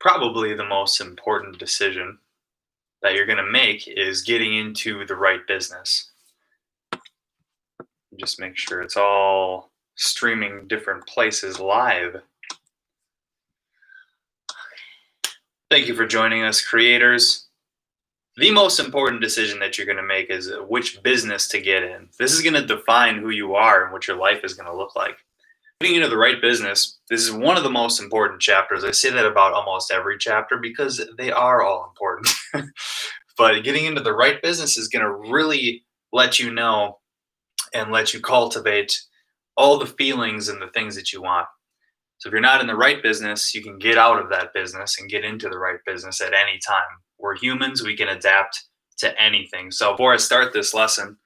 Probably the most important decision that you're going to make is getting into the right business. Just make sure it's all streaming different places live. Thank you for joining us, creators. The most important decision that you're going to make is which business to get in. This is going to define who you are and what your life is going to look like. Getting into the right business, this is one of the most important chapters. I say that about almost every chapter because they are all important. But getting into the right business is going to really let you know and let you cultivate all the feelings and the things that you want. So if you're not in the right business, you can get out of that business and get into the right business at any time. We're humans, we can adapt to anything. So before I start this lesson,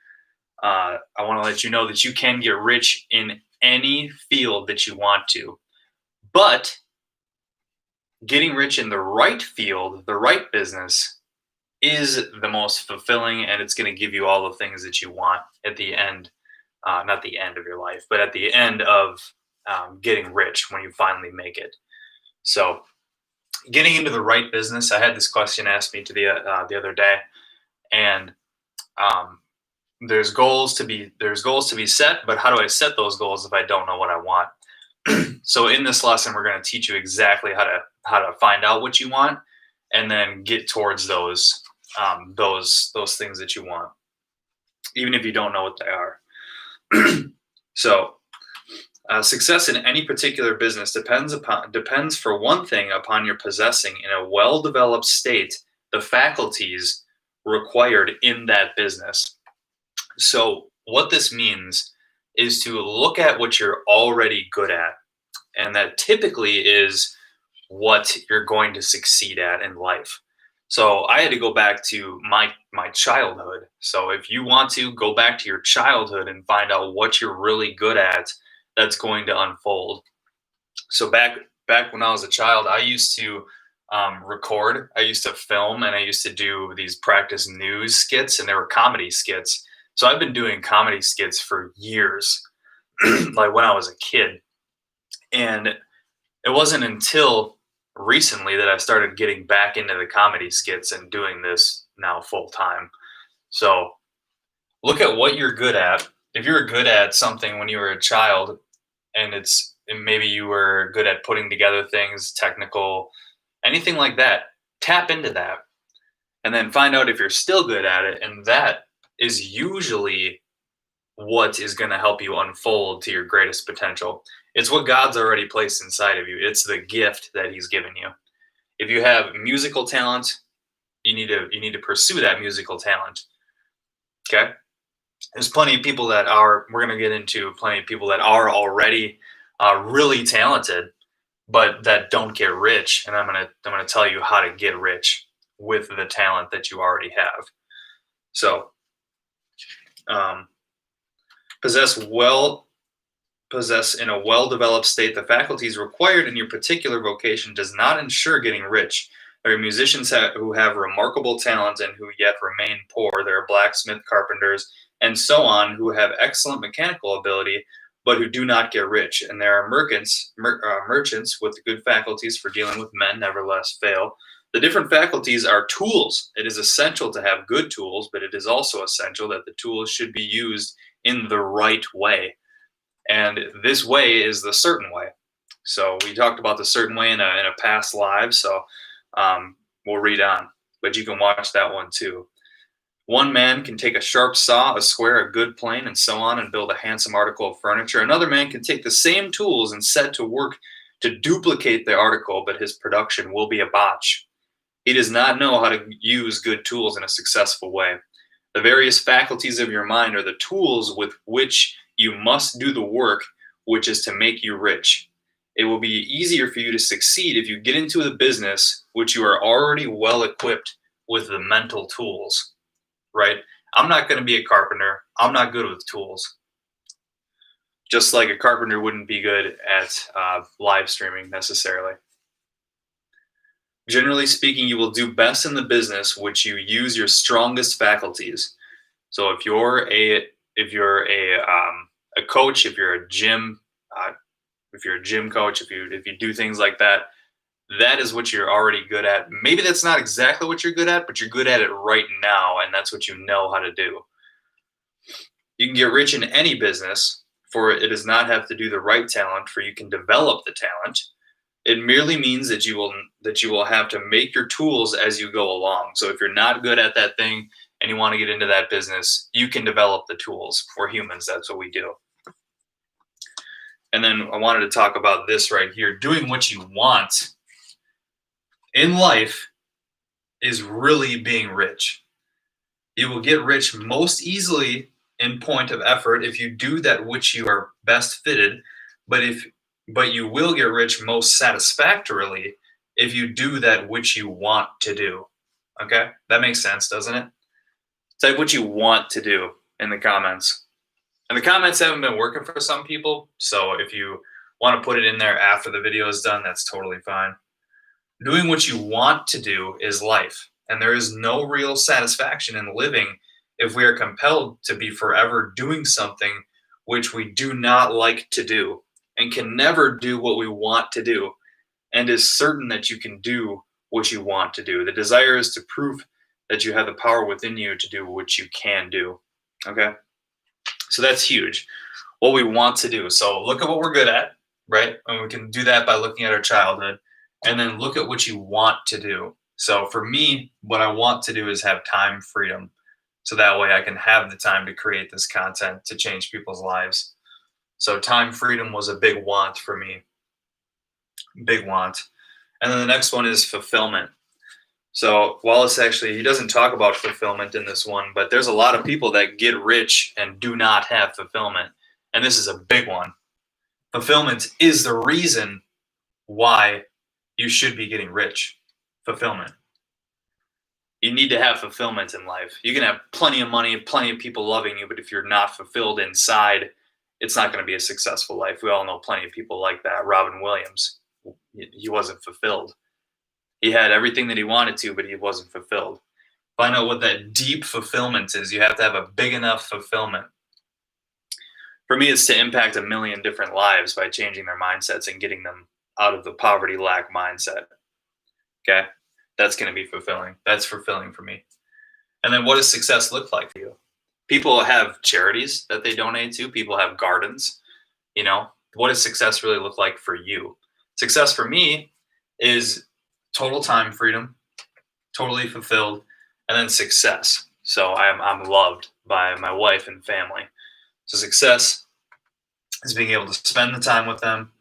I want to let you know that you can get rich in any field that you want to. But getting rich in the right field, the right business, is the most fulfilling, and it's going to give you all the things that you want at the end, not the end of your life, but at the end of getting rich when you finally make it. So getting into the right business, I had this question asked me to the other day, and there's goals to be set, but how do I set those goals if I don't know what I want? So in this lesson, we're going to teach you exactly how to find out what you want, and then get towards those things that you want, even if you don't know what they are. So success in any particular business depends for one thing upon your possessing in a well-developed state the faculties required in that business. So what this means is to look at what you're already good at, and that typically is what you're going to succeed at in life. So I had to go back to my childhood. So if you want to go back to your childhood and find out what you're really good at, that's going to unfold. So back when I was a child, I used to record, I used to film, and I used to do these practice news skits, and they were comedy skits. So I've been doing comedy skits for years, like when I was a kid. And it wasn't until recently that I started getting back into the comedy skits and doing this now full time. So look at what you're good at. If you're good at something when you were a child, and maybe you were good at putting together things, technical, anything like that, tap into that and then find out if you're still good at it. And that is usually what is going to help you unfold to your greatest potential. It's what God's already placed inside of you. It's the gift that he's given you. If you have musical talent, you need to pursue that musical talent. Okay? There's plenty of people we're going to get into plenty of people that are already really talented, but that don't get rich. And I'm going to tell you how to get rich with the talent that you already have. So, possess in a well-developed state the faculties required in your particular vocation does not ensure getting rich. There are musicians who have remarkable talent and who yet remain poor. There are blacksmith, carpenters, and so on who have excellent mechanical ability but who do not get rich. And there are merchants with good faculties for dealing with men nevertheless fail. The different faculties are tools. It is essential to have good tools, but it is also essential that the tools should be used in the right way. And this way is the certain way. So we talked about the certain way in a past live, so we'll read on, but you can watch that one too. One man can take a sharp saw, a square, a good plane, and so on, and build a handsome article of furniture. Another man can take the same tools and set to work to duplicate the article, but his production will be a botch. He does not know how to use good tools in a successful way. The various faculties of your mind are the tools with which you must do the work, which is to make you rich. It will be easier for you to succeed if you get into the business which you are already well equipped with the mental tools, right? I'm not going to be a carpenter. I'm not good with tools. Just like a carpenter wouldn't be good at live streaming necessarily. Generally speaking, you will do best in the business which you use your strongest faculties. So if you're a coach, if you're a gym coach, if you do things like that, that is what you're already good at. Maybe that's not exactly what you're good at, but you're good at it right now, and that's what you know how to do. You can get rich in any business, for it does not have to do the right talent, for you can develop the talent. It merely means that you will have to make your tools as you go along. So if you're not good at that thing and you want to get into that business, you can develop the tools. For humans, that's what we do. And then I wanted to talk about this right here. Doing what you want in life is really being rich. You will get rich most easily in point of effort if you do that which you are best fitted, but you will get rich most satisfactorily if you do that which you want to do. Okay? That makes sense, doesn't it? Type what you want to do in the comments. And the comments haven't been working for some people, so if you want to put it in there after the video is done, that's totally fine. Doing what you want to do is life, and there is no real satisfaction in living if we are compelled to be forever doing something which we do not like to do and can never do what we want to do, and is certain that you can do what you want to do. The desire is to prove that you have the power within you to do what you can do. Okay? So that's huge. What we want to do. So look at what we're good at, right? And we can do that by looking at our childhood. And then look at what you want to do. So for me, what I want to do is have time freedom. So that way I can have the time to create this content to change people's lives. So time freedom was a big want for me. Big want. And then the next one is fulfillment. So Wallace actually, he doesn't talk about fulfillment in this one, but there's a lot of people that get rich and do not have fulfillment. And this is a big one. Fulfillment is the reason why you should be getting rich. Fulfillment. You need to have fulfillment in life. You can have plenty of money, plenty of people loving you, but if you're not fulfilled inside, it's not going to be a successful life. We all know plenty of people like that. Robin Williams, he wasn't fulfilled. He had everything that he wanted to, but he wasn't fulfilled. Find out what that deep fulfillment is. You have to have a big enough fulfillment. For me, it's to impact 1 million different lives by changing their mindsets and getting them out of the poverty lack mindset. Okay? That's going to be fulfilling. That's fulfilling for me. And then what does success look like for you? People have charities that they donate to. People have gardens. You know, what does success really look like for you? Success for me is total time freedom, totally fulfilled, and then success. So I'm loved by my wife and family. So success is being able to spend the time with them,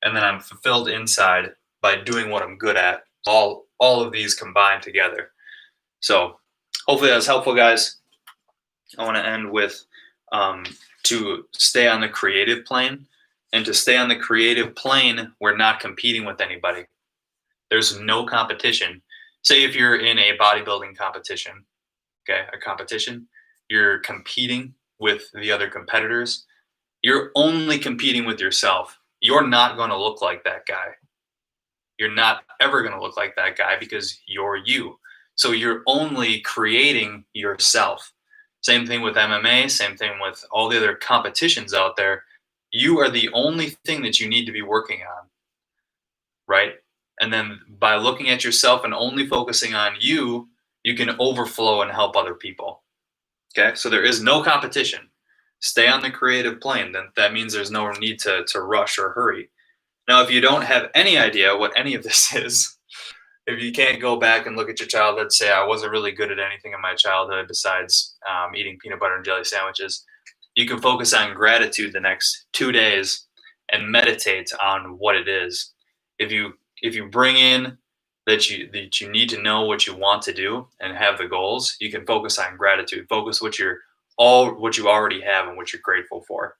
and then I'm fulfilled inside by doing what I'm good at. All of these combined together. So hopefully that was helpful, guys. I want to end with to stay on the creative plane. And to stay on the creative plane, we're not competing with anybody. There's no competition. Say if you're in a bodybuilding competition, okay, a competition, you're competing with the other competitors. You're only competing with yourself. You're not going to look like that guy. You're not ever going to look like that guy because you're you. So you're only creating yourself. Same thing with MMA, same thing with all the other competitions out there. You are the only thing that you need to be working on, right? And then by looking at yourself and only focusing on you, you can overflow and help other people. Okay, so there is no competition. Stay on the creative plane. Then that means there's no need to rush or hurry. Now, if you don't have any idea what any of this is, if you can't go back and look at your childhood, say I wasn't really good at anything in my childhood besides eating peanut butter and jelly sandwiches, you can focus on gratitude the next 2 days and meditate on what it is. If you bring in that you need to know what you want to do and have the goals, you can focus on gratitude. Focus what you already have and what you're grateful for.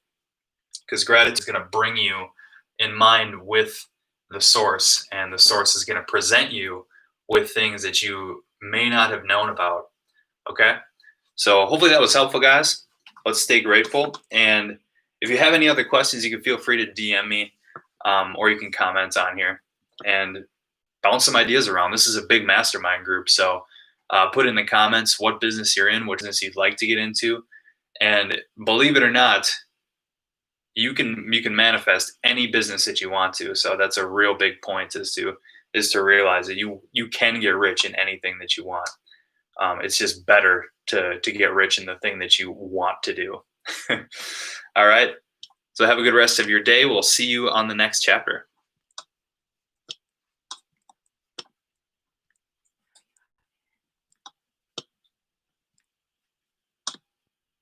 Because gratitude is going to bring you in mind with the source, and the source is going to present you with things that you may not have known about. Okay? So hopefully that was helpful, guys. Let's stay grateful. And if you have any other questions, you can feel free to DM me, or you can comment on here and bounce some ideas around. This is a big mastermind group. So put in the comments what business you're in, what business you'd like to get into. And believe it or not, you can manifest any business that you want to. So that's a real big point, is to is to realize that you can get rich in anything that you want. It's just better to get rich in the thing that you want to do. All right. So have a good rest of your day. We'll see you on the next chapter.